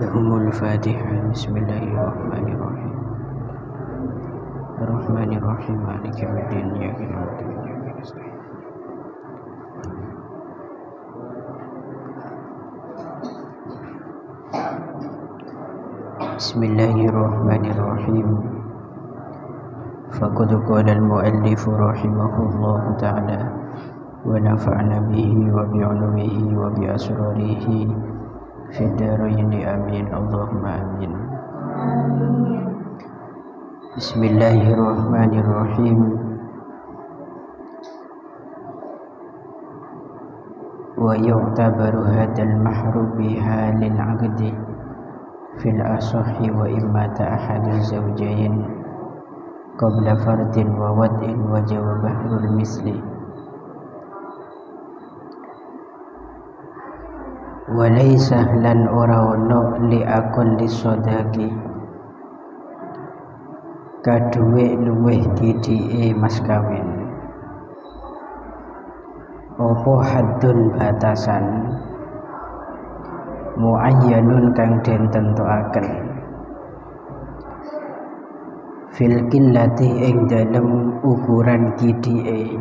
Lahumul Fatihah. Bismillahirrahmanirrahim. Ar-Rahmanirrahim. Maliki yaumiddin. Iyyaka na'budu wa iyyaka nasta'in. Bismillahirrahmanirrahim. Faqad qala al-mu'allif rahimahullahu ta'ala wa nafa'na bihi wa bi'ulumihi wa bi asrarihi fid dharain amin. Allahumma amin. Bismillahirrahmanirrahim. Wa yu'tabaru hadzal mahru bi halil 'aqdi fil asahhi wa imma ahaduz zawjayn qabla fardin wa wad'in wa jawabahrul misli wa laysa lan ora ono li aqalli sadaqi kaduwe luweh didike mas kawin opo haddun batasan muayyanun kang den tentuaken fil qillati ing dalem ukuran kidike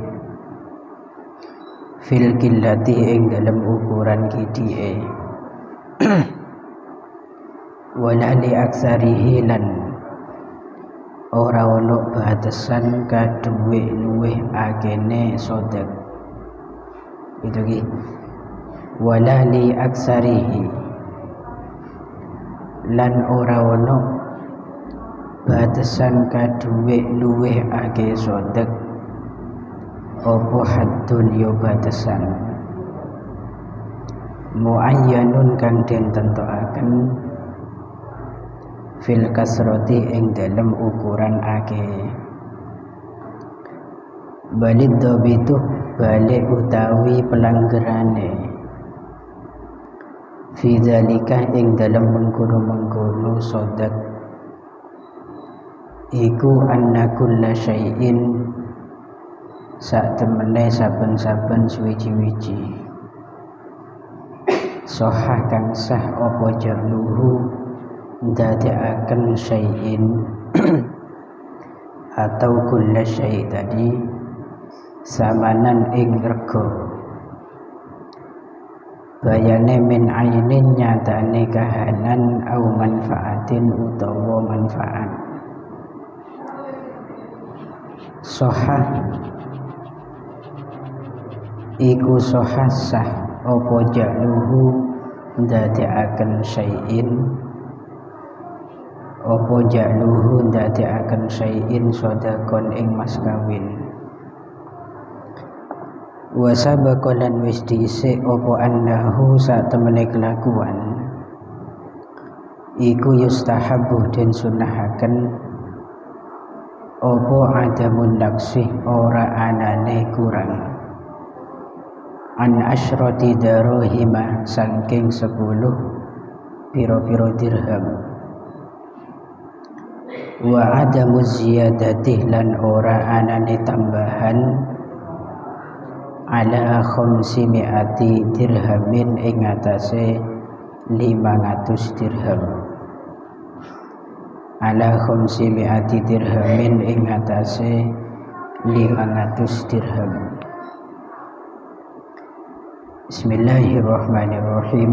fil qillati ing dalem ukuran kidike wala li aksarihi lan ora ono batasan kaduwe luweh akene sodak itu ki wala li aksarihi lan ora ono batasan kaduwe luweh ake sodak opo haddun yo batasan muayyanun kang den tentuaken fil kasrati ing dalem ukuran ake balid dhabitu balik utawi pelanggerane fi dzalika ing dalem mengkono-mengkono sodak iku anna kulla syai'in sak temene saben-saben suwiji-wiji soha kang sah apa jaluhu ndadekaken syai'in atau kulla syai' tadi samanan ing rego bayane min ainin nyatane kahanan au manfaatin utawa manfaat soha iku soha sah apa jaluhu ndadekaken syai'in apa jaluhu ndadekaken syai'in sodakon ing mas kawin wa sabaqa lan wis diisik apa annahu sak temene kelakuan iku yustahabbu den sunahaken apa adamun naksih ora anane kurang an asyrati darahima saking 10 piro-piro dirham wa adamu ziyadati lan ora anane tambahan ala khamsi mi'ati dirhamin ing atase 500 dirham ala khamsi mi'ati dirhamin ing atase 500 dirham. Bismillahirrahmanirrahim.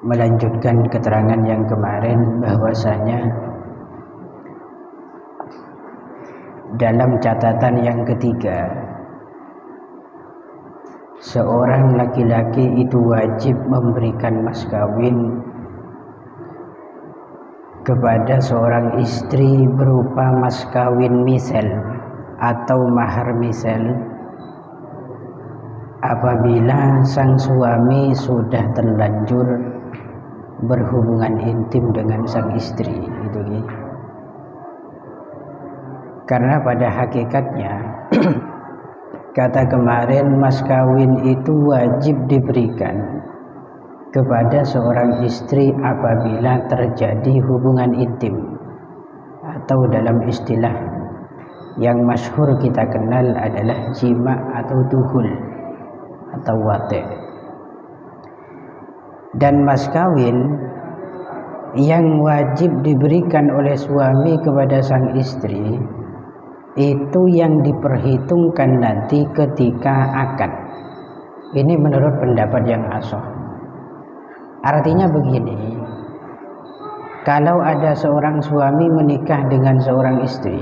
Melanjutkan keterangan yang kemarin bahwasanya dalam catatan yang ketiga, seorang laki-laki itu wajib memberikan mas kawin kepada seorang istri berupa mas kawin misal atau mahar misal apabila sang suami sudah terlanjur berhubungan intim dengan sang istri itu gitu. Karena pada hakikatnya kata kemarin mas kawin itu wajib diberikan kepada seorang istri apabila terjadi hubungan intim atau dalam istilah yang masyhur kita kenal adalah jima atau duhul atau wate. dan mas kawin yang wajib diberikan oleh suami kepada sang istri itu yang diperhitungkan nanti ketika akad. Ini menurut pendapat yang ashah. Artinya begini, kalau ada seorang suami menikah dengan seorang istri,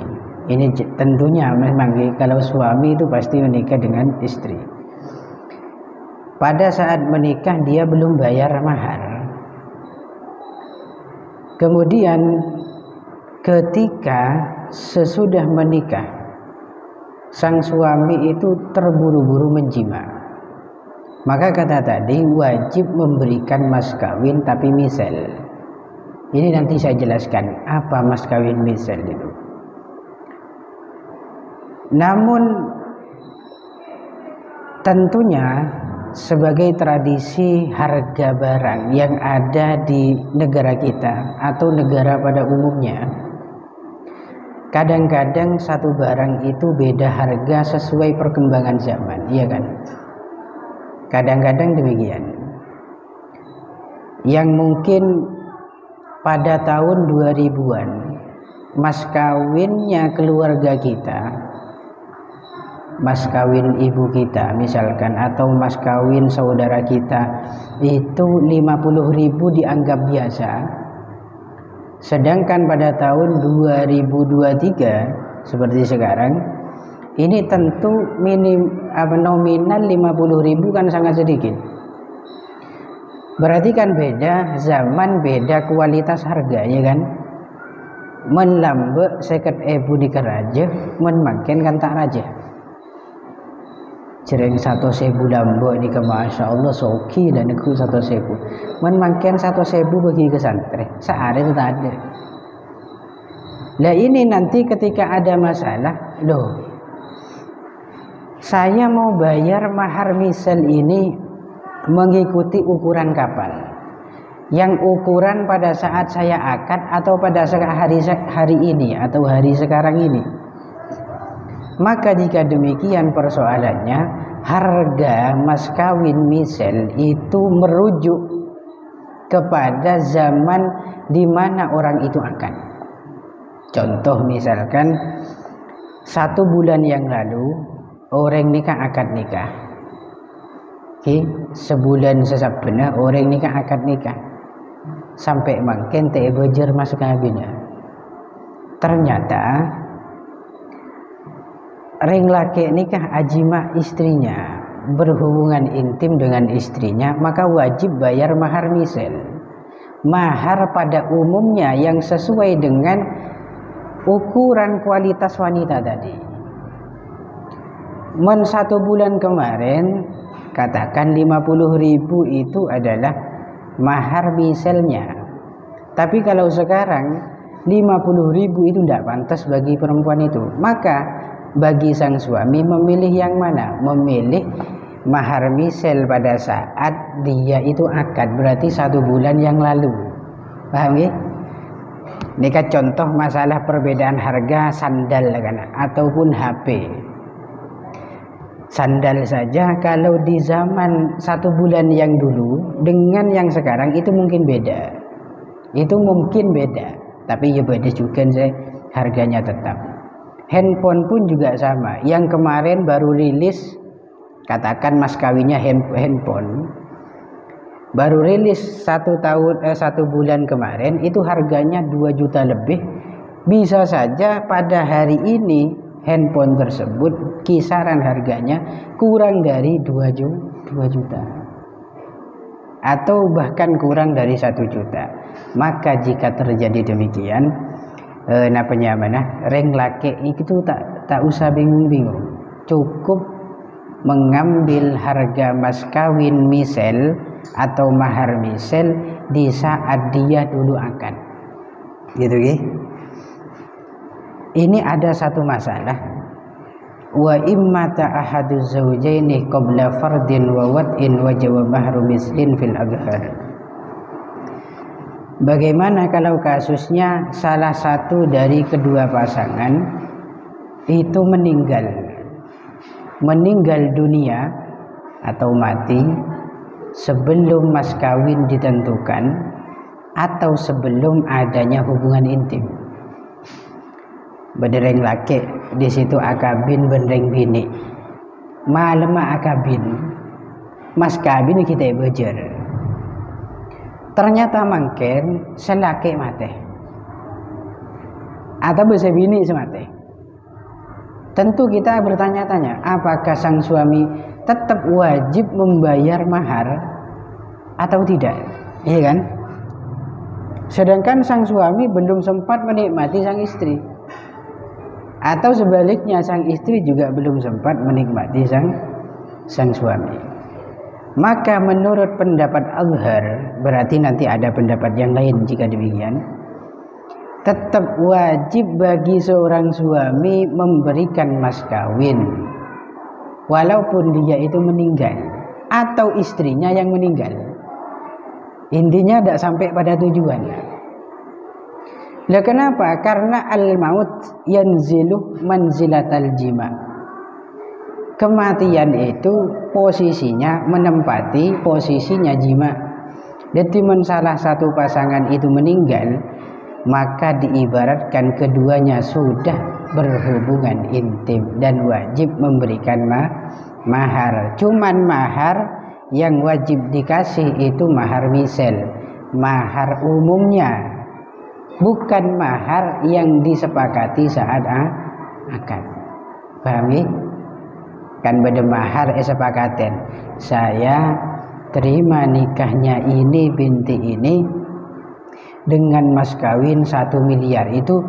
ini tentunya memang kalau suami itu pasti menikah dengan istri. Pada saat menikah dia belum bayar mahar. Kemudian ketika sesudah menikah, sang suami itu terburu-buru menjima. Maka kata tadi wajib memberikan mas kawin tapi misal. Ini nanti saya jelaskan apa mas kawin misal itu. Namun tentunya sebagai tradisi harga barang yang ada di negara kita atau negara pada umumnya, kadang-kadang satu barang itu beda harga sesuai perkembangan zaman, iya kan? Kadang-kadang demikian. Yang mungkin pada tahun 2000-an mas kawinnya keluarga kita, mas kawin ibu kita misalkan, atau mas kawin saudara kita itu 50.000 dianggap biasa. Sedangkan pada tahun 2023 seperti sekarang ini tentu nominal 50.000 kan sangat sedikit. Berarti kan beda zaman, beda kualitas harga, ya kan? Men lambe 50.000 di keraja, men makin kan tak raja. Cereng 1.000 lambe ni ke masya Allah soki dan aku 1.000. Men makin 1.000 bagi ke santri, sehari itu tak ada. Nah ini nanti ketika ada masalah, loh, saya mau bayar mahar misal ini mengikuti ukuran kapal, yang ukuran pada saat saya akad atau pada hari ini atau hari sekarang ini. Maka jika demikian persoalannya, harga mas kawin misal itu merujuk kepada zaman di mana orang itu akad. Contoh misalkan 1 bulan yang lalu orang nikah akad nikah. Sebulan sesabena orang nikah akad nikah. Sampai makin tak bejer mas kawinnya. Ternyata ring laki nikah ajima istrinya, berhubungan intim dengan istrinya, maka wajib bayar mahar misal. Mahar pada umumnya yang sesuai dengan ukuran kualitas wanita tadi. Men 1 bulan kemarin katakan 50.000 itu adalah mahar misalnya. Tapi kalau sekarang 50.000 itu tidak pantas bagi perempuan itu. Maka bagi sang suami memilih yang mana? Memilih mahar misal pada saat dia itu akad, berarti 1 bulan yang lalu. Paham ya? Ini kan contoh masalah perbedaan harga sandal kan, ataupun HP. Sandal saja kalau di zaman 1 bulan yang dulu dengan yang sekarang itu mungkin beda. Itu mungkin beda, tapi ya beda juga sih, harganya tetap. Handphone pun juga sama. Yang kemarin baru rilis, katakan mas kawinnya handphone, baru rilis 1 bulan kemarin, itu harganya 2 juta lebih. Bisa saja pada hari ini handphone tersebut kisaran harganya kurang dari 2 juta atau bahkan kurang dari 1 juta. Maka jika terjadi demikian, reng laki itu tak usah bingung-bingung, cukup mengambil harga mas kawin misal atau mahar misal di saat dia dulu akad, gitu ya. Ini ada satu masalah, wa imma ta'ahadu zawjaini qabla fardin wa wad'in wa jawab mahru mislin fil adhar. Bagaimana kalau kasusnya salah satu dari kedua pasangan itu meninggal dunia atau mati sebelum mas kawin ditentukan atau sebelum adanya hubungan intim. Bedereng laki di situ akabin bedereng bini. Malam akabin mas kawin kita bejer. Ternyata mangken selaki mate atau bisa bini semate. Tentu kita bertanya-tanya, apakah sang suami tetap wajib membayar mahar atau tidak? Iya kan? Sedangkan sang suami belum sempat menikmati sang istri. Atau sebaliknya sang istri juga belum sempat menikmati sang suami. Maka menurut pendapat Azhar, berarti nanti ada pendapat yang lain jika demikian, tetap wajib bagi seorang suami memberikan mas kawin walaupun dia itu meninggal atau istrinya yang meninggal. Intinya tidak sampai pada tujuan. Lah kenapa? Karena al-maut yanzilu manzilatal jima. Kematian itu posisinya menempati posisinya jima. Jadi salah satu pasangan itu meninggal, maka diibaratkan keduanya sudah berhubungan intim dan wajib memberikan mahar. Cuman mahar yang wajib dikasih itu mahar misal, mahar umumnya, bukan mahar yang disepakati saat akad. Paham ya? Kan beda mahar sepakaten. Saya terima nikahnya ini binti ini dengan mas kawin 1 miliar, itu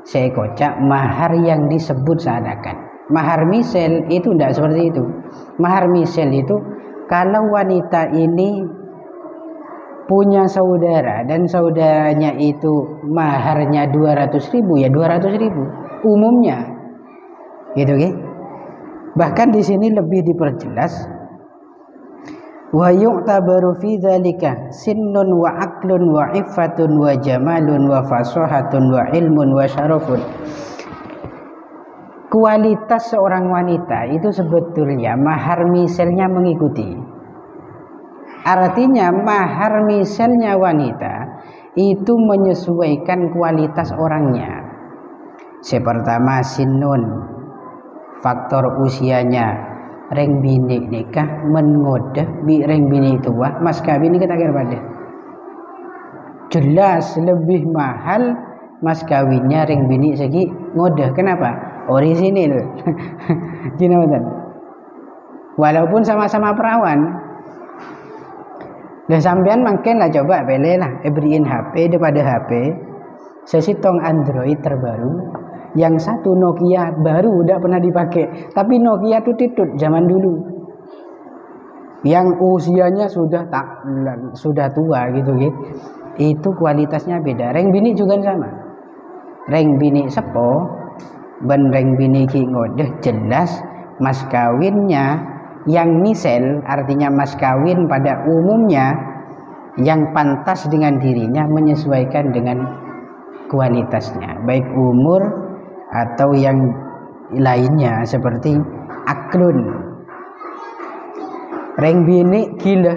saya kocak mahar yang disebut saat akad. Mahar misal itu tidak seperti itu. Mahar misal itu kalau wanita ini punya saudara dan saudaranya itu maharnya 200.000, ya 200.000 umumnya, gitu kan? Bahkan di sini lebih diperjelas, wa yu'tabaru fi dzalika sinnun wa aqlun wa iffatun wa jamalun wa fasahatun wa ilmun wa syarafun. Kualitas seorang wanita itu sebetulnya mahar misalnya mengikuti. Artinya mahar misalnya wanita itu menyesuaikan kualitas orangnya. Sepertama sinnun, faktor usianya. Reng bini nikah mengodah bi reng bini tua mas kawin kita kira pada jelas lebih mahal mas kawinnya reng bini segi ngodah. Kenapa? Orisinil. Gimana? Walaupun sama-sama perawan. Dan sampean makin lah coba beli lah beriin HP daripada HP sesitong Android terbaru, yang satu Nokia baru udah pernah dipakai, tapi Nokia tutut zaman dulu yang usianya sudah tua gitu. Itu kualitasnya beda. Reng bini juga sama. Reng bini sepo ben reng bini ki ngodeh jelas mas kawinnya yang misal, artinya mas kawin pada umumnya yang pantas dengan dirinya menyesuaikan dengan kualitasnya, baik umur atau yang lainnya seperti aklun. Reng bini gila,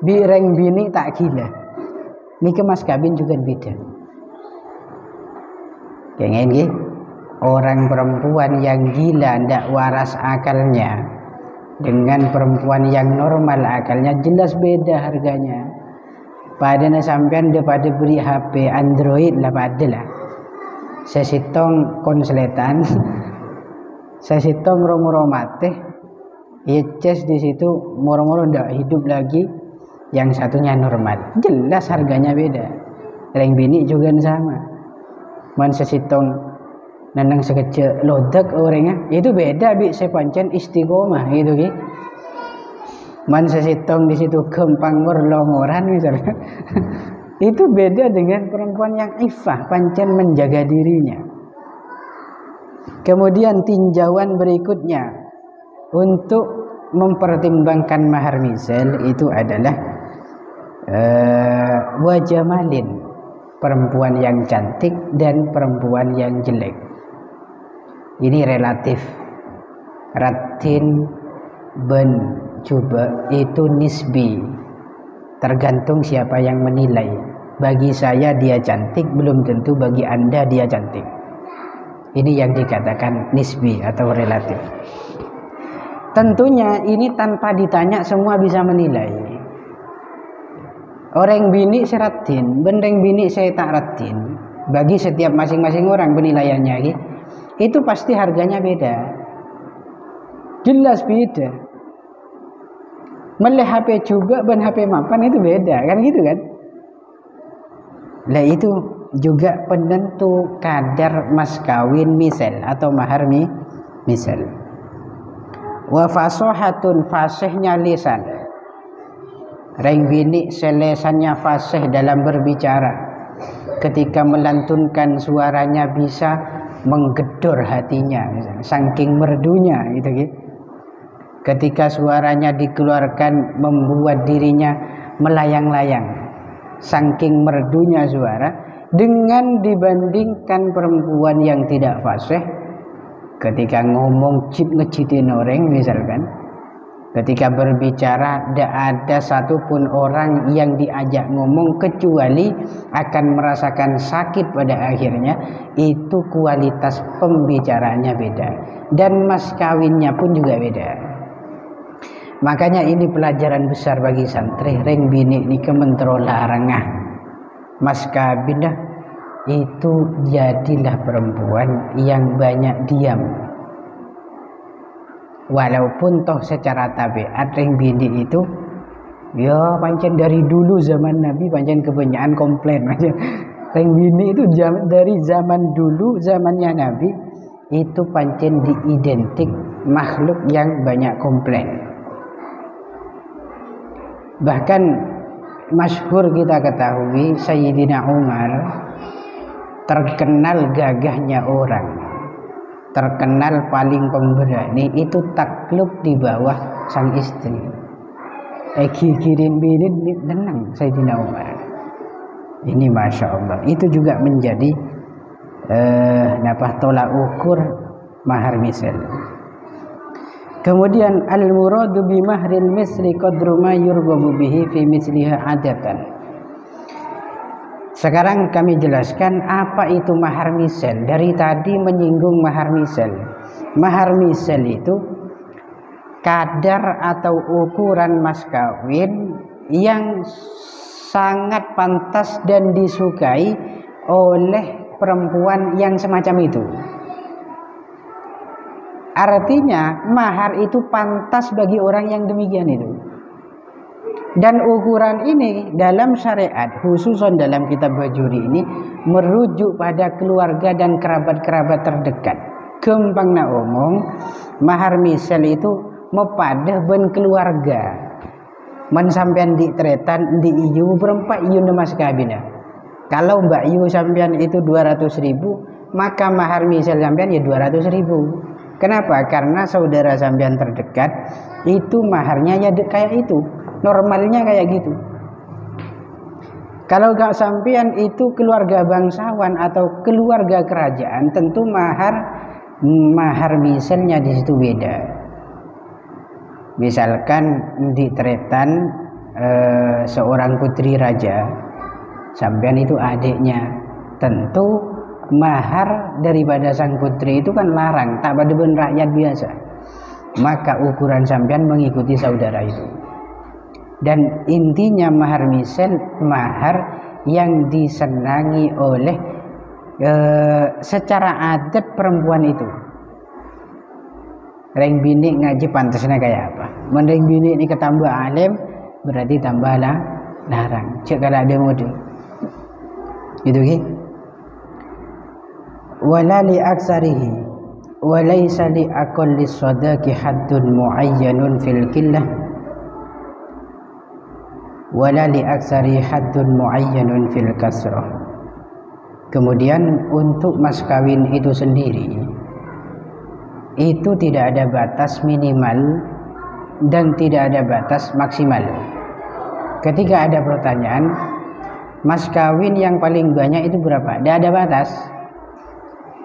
bi reng bini tak gila. Niki mas kawin juga beda. Kayak gini, orang perempuan yang gila ndak waras akalnya dengan perempuan yang normal akalnya jelas beda harganya. Padahal sampean daripada beri HP Android lah padalah. Saya sitong konsletan, saya sitong romo-romate, yes di situ moro-moro ndak hidup lagi, yang satunya normal, jelas harganya beda. Reng bini juga sama. Man sesitong nanang sekecil lodak orangnya itu beda bi sepancen istiqomah gitu ki. Man sesitong di situ gempang longoran misalnya. Itu beda dengan perempuan yang ifah, pancen menjaga dirinya. Kemudian tinjauan berikutnya untuk mempertimbangkan mahar misal itu adalah wajamalin, perempuan yang cantik dan perempuan yang jelek. Ini relatif. Ratin ben coba itu nisbi, tergantung siapa yang menilai. Bagi saya dia cantik, belum tentu bagi Anda dia cantik. Ini yang dikatakan nisbi atau relatif. Tentunya ini tanpa ditanya semua bisa menilai. Orang bini seratin, bendeng bini saya tak ratin. Bagi setiap masing-masing orang penilaiannya itu pasti harganya beda. Jelas beda. Meleh HP juga ben HP mapan itu beda kan gitu kan. Lah itu juga penentu kadar mas kawin misal atau mahar misal. Wa fasahatun, fasihnya lisan. Reng bini selesannya fasih dalam berbicara. Ketika melantunkan suaranya bisa menggedor hatinya, misalnya, saking merdunya gitu. Ketika suaranya dikeluarkan membuat dirinya melayang-layang, saking merdunya suara. Dengan dibandingkan perempuan yang tidak fasih, ketika ngomong ngecitin orang misalkan, ketika berbicara tidak ada satupun orang yang diajak ngomong kecuali akan merasakan sakit pada akhirnya. Itu kualitas pembicaraannya beda, dan mas kawinnya pun juga beda. Makanya ini pelajaran besar bagi santri. Reng bini ini kementro larangah mas kawin itu jadilah perempuan yang banyak diam. Walaupun toh secara tabiat reng bini itu ya pancen dari dulu zaman Nabi pancen kebanyakan komplain. Reng bini itu dari zaman dulu zamannya Nabi itu pancen diidentik makhluk yang banyak komplain. Bahkan masyhur kita ketahui Sayyidina Umar terkenal gagahnya orang, terkenal paling pemberani itu takluk di bawah sang istri. Kirim bilin tenang Sayyidina Umar. Ini masya Allah. Itu juga menjadi tolak ukur mahar misal. Kemudian al-muradu bi mahril misli qadru ma yurghabu bihi fi misliha adatan. Sekarang kami jelaskan apa itu mahar misal. Dari tadi menyinggung mahar misal. Mahar misal itu kadar atau ukuran mas kawin yang sangat pantas dan disukai oleh perempuan yang semacam itu. Artinya mahar itu pantas bagi orang yang demikian itu. Dan ukuran ini dalam syariat, khususan dalam kitab bajuri ini, merujuk pada keluarga dan kerabat-kerabat terdekat. Gampangna omong, mahar misal itu mepadah ben keluarga. Men sampean di tretan di iyu berempat iyu mas kabina. Kalau Mbak Yu sampean itu 200.000, maka mahar misal sampean ya 200.000. Kenapa? Karena saudara sampean terdekat itu maharnya ya kayak itu, normalnya kayak gitu. Kalau gak sampean itu keluarga bangsawan atau keluarga kerajaan, tentu mahar misalnya di situ beda. Misalkan di tretan seorang putri raja, sampean itu adiknya, tentu mahar daripada sang putri itu kan larang, tak pada ben rakyat biasa. Maka ukuran sampean mengikuti saudara itu. Dan intinya mahar misal, mahar yang disenangi oleh secara adat perempuan itu. Reng bini ngaji pantasnya kayak apa? Mending bini ini ketambah alim berarti tambahlah larang. Cek kalau ada mode. Gitu gitu. Wala li aksarihi wa laysa li aqalli sadaqi haddun muayyanun fil qillah wala li aksari haddun muayyanun fil kasrah. Kemudian untuk mas kawin itu sendiri itu tidak ada batas minimal dan tidak ada batas maksimal. Ketika ada pertanyaan mas kawin yang paling banyak itu berapa, tidak ada batas.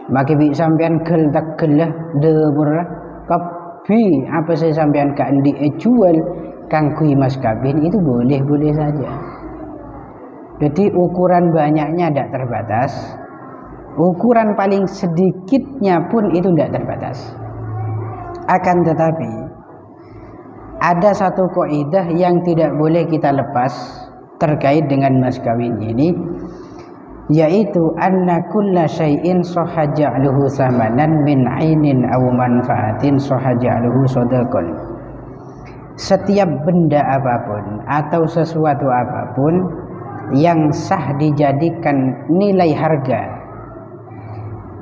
Maka bi sampean kel tak kelah de burlah kap fi apa saya sampean ka endi jual kang kui mas kawin itu boleh saja. Jadi ukuran banyaknya tidak terbatas, ukuran paling sedikitnya pun itu tidak terbatas. Akan tetapi ada satu kaidah yang tidak boleh kita lepas terkait dengan mas kawin ini, yaitu anna kulla syai'in sahha ja'luhu samanan min 'ainin aw manfaatin sahha ja'luhu shadaqan. Setiap benda apapun atau sesuatu apapun yang sah dijadikan nilai harga,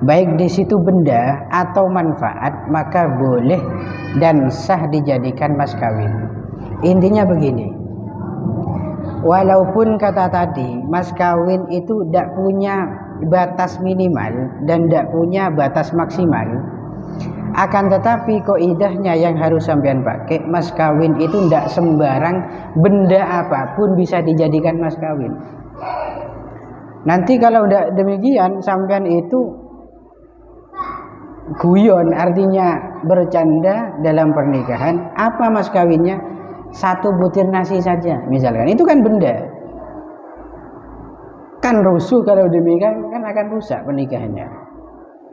baik di situ benda atau manfaat, maka boleh dan sah dijadikan mas kawin. Intinya begini, walaupun kata tadi mas kawin itu tidak punya batas minimal dan tidak punya batas maksimal, akan tetapi kaidahnya yang harus sampean pakai, mas kawin itu tidak sembarang benda apapun bisa dijadikan mas kawin. Nanti kalau tidak demikian sampean itu guyon, artinya bercanda dalam pernikahan. Apa mas kawinnya? Satu butir nasi saja misalkan, itu kan benda, kan rusuh. Kalau demikian kan akan rusak pernikahannya.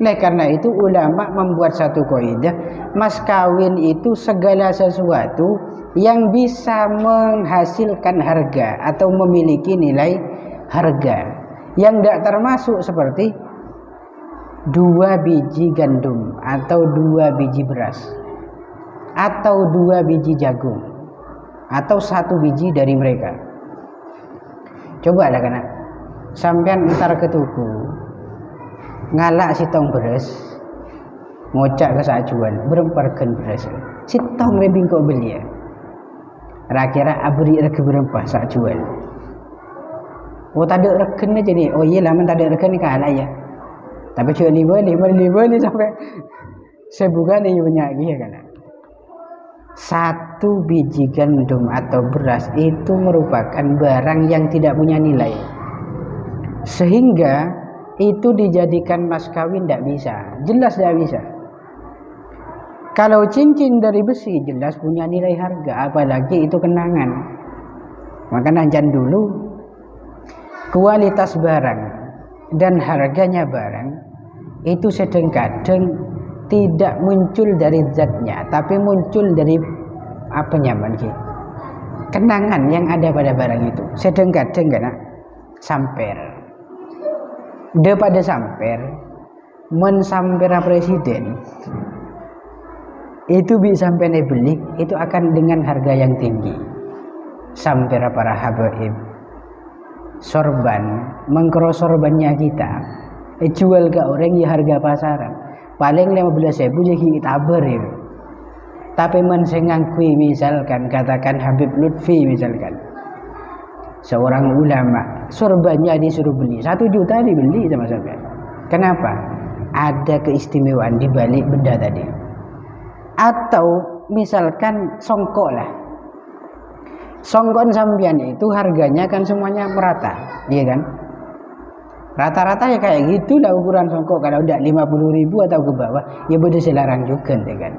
Oleh karena itu ulama membuat satu kaidah, mas kawin itu segala sesuatu yang bisa menghasilkan harga atau memiliki nilai harga, yang tidak termasuk seperti 2 biji gandum atau 2 biji beras atau 2 biji jagung atau 1 biji dari mereka. Coba lah kana sampean entar ke tuku ngalak sitong beras, ngocak ke sajuan beremparkan beras sitong lebih kok beli ya, kira-kira abri rega berempah sajuan. Oh tak ada regen aja nih, oh iya lah tak ada regen ni kalah ya, tapi cuma lima sampai saya buka nih banyak ya kan. 1 biji gandum atau beras itu merupakan barang yang tidak punya nilai, sehingga itu dijadikan mas kawin tidak bisa, jelas tidak bisa. Kalau cincin dari besi jelas punya nilai harga, apalagi itu kenangan. Makanya jangan dulu kualitas barang dan harganya barang itu sedang-kadang tidak muncul dari zatnya, tapi muncul dari apa nyaman ki, kenangan yang ada pada barang itu. Sedang-kadang kan samper pada samper mensampera presiden itu bisa sampai beli, itu akan dengan harga yang tinggi. Sampera para habaib, sorban, mengkro sorbannya kita jual ke orang ya harga pasaran paling 15.000 jadi kita ber ya. Tapi mensengangkui misalkan katakan Habib Lutfi misalkan, seorang ulama, sorbannya disuruh beli 1 juta dibeli sama sampean. Kenapa? Ada keistimewaan di balik benda tadi. Atau misalkan songkok lah, songkok sampean itu harganya kan semuanya merata, iya kan? Rata-rata ya kayak gitulah ukuran songkok. Kalau udah 50.000 atau ke bawah ya boleh selarang juga kan.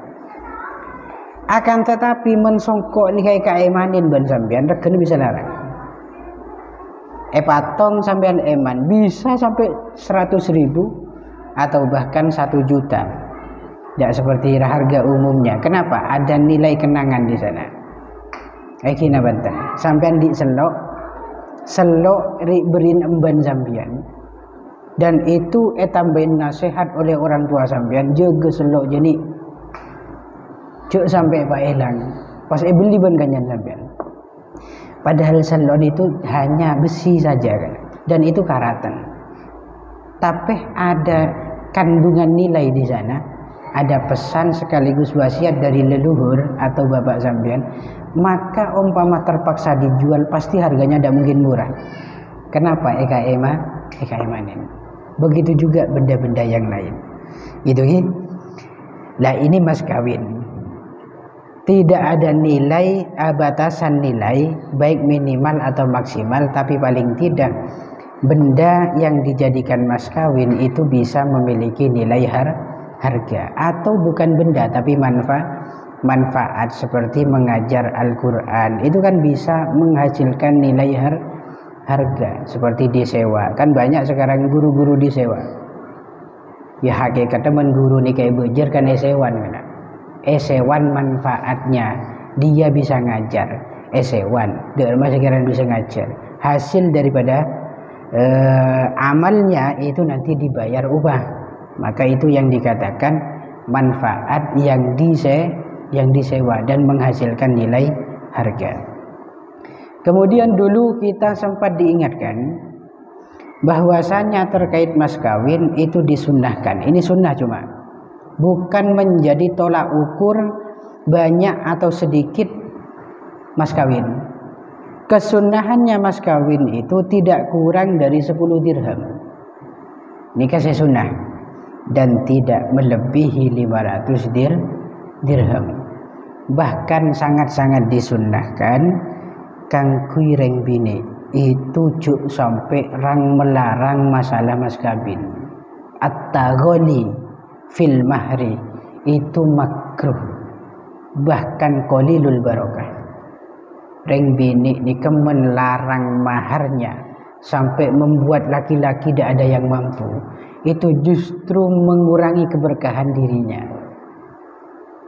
Akan tetapi mensongkok ini kayak kaimanin ban sampean regen bisa larang. Patong sampean eman bisa sampai 100.000 atau bahkan 1 juta. Tidak seperti harga umumnya. Kenapa? Ada nilai kenangan di sana. Kina banteng. Sampean di selok berin emban sampean. Dan itu tambahin nasihat oleh orang tua sampean, jaga selok jadi cuk sampai pak elang pas beli ban kanyan sampean. Padahal selok itu hanya besi saja kan, dan itu karatan. Tapi ada kandungan nilai di sana, ada pesan sekaligus wasiat dari leluhur atau bapak sampean. Maka umpama terpaksa dijual pasti harganya tidak mungkin murah. Kenapa? Emanin. Begitu juga benda-benda yang lain. Gitu kan? Lah ini mas kawin. Tidak ada nilai, batasan nilai baik minimal atau maksimal, tapi paling tidak benda yang dijadikan mas kawin itu bisa memiliki nilai harga, atau bukan benda tapi manfaat seperti mengajar Al-Quran itu kan bisa menghasilkan nilai harga seperti disewa. Kan banyak sekarang guru-guru disewa. Ya hakikatnya mengguru nih kayak bejer kan esewan kan. Esewan manfaatnya dia bisa ngajar. Esewan derma sekarang bisa ngajar. Hasil daripada amalnya itu nanti dibayar upah. Maka itu yang dikatakan manfaat yang disewa dan menghasilkan nilai harga. Kemudian dulu kita sempat diingatkan bahwasanya terkait mas kawin itu disunnahkan. Ini sunnah cuma bukan menjadi tolak ukur banyak atau sedikit mas kawin. Kesunnahannya mas kawin itu tidak kurang dari 10 dirham. Nikah sunnah dan tidak melebihi 500 dirham. Bahkan sangat-sangat disunnahkan kang kuireng bini itu juk sampai rang melarang masalah mas kawin. At-tagholi fil mahri itu makruh, bahkan qalilul barokah. Reng bini ni melarang maharnya sampai membuat laki-laki tidak ada yang mampu. Itu justru mengurangi keberkahan dirinya.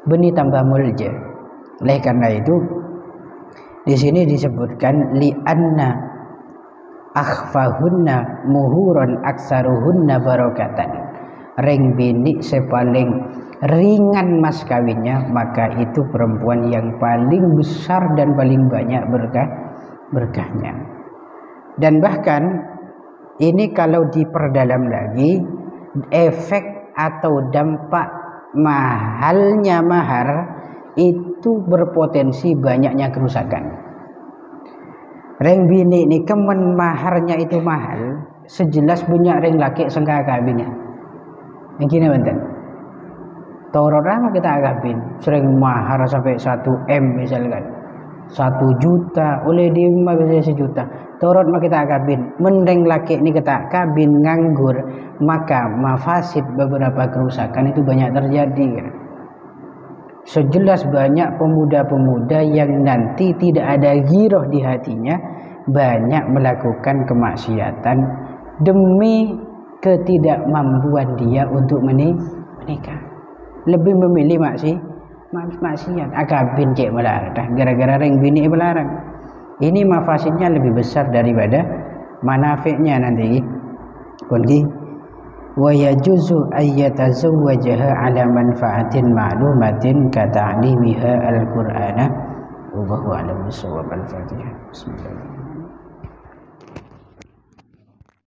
Beni tambah mulja. Oleh karena itu di sini disebutkan li'anna akhfahunna muhuron aksaruhunna barokatan. Reng bini sepaling ringan mas kawinnya, maka itu perempuan yang paling besar dan paling banyak berkahnya. Dan bahkan ini kalau diperdalam lagi, efek atau dampak mahalnya mahar itu berpotensi banyaknya kerusakan. Reng bini ini kemen maharnya itu mahal, sejelas banyak reng laki sengka kawinnya. Yang gini benten. Toro ramah kita agapin, sering mahar sampai 1 M misalkan, 1 juta, oleh dia bisa 1 juta. Torot mah kita agapin, mendeng laki ini kita kabin nganggur, maka mafasid beberapa kerusakan itu banyak terjadi. Sejelas banyak pemuda-pemuda yang nanti tidak ada giroh di hatinya, banyak melakukan kemaksiatan demi ketidakmampuan dia untuk menikah. Lebih memilih maksiat. Akabin cek melarang, gara-gara reng bini melarang. Ini mafasidnya lebih besar daripada manafiknya nanti. Kunci wa yajuzu ayyatazawwajaha ala manfaatin ma'lumatin ka ta'limiha al-Qur'ana. Wallahu a'lam bishawab. Al-Fatihah. Bismillah.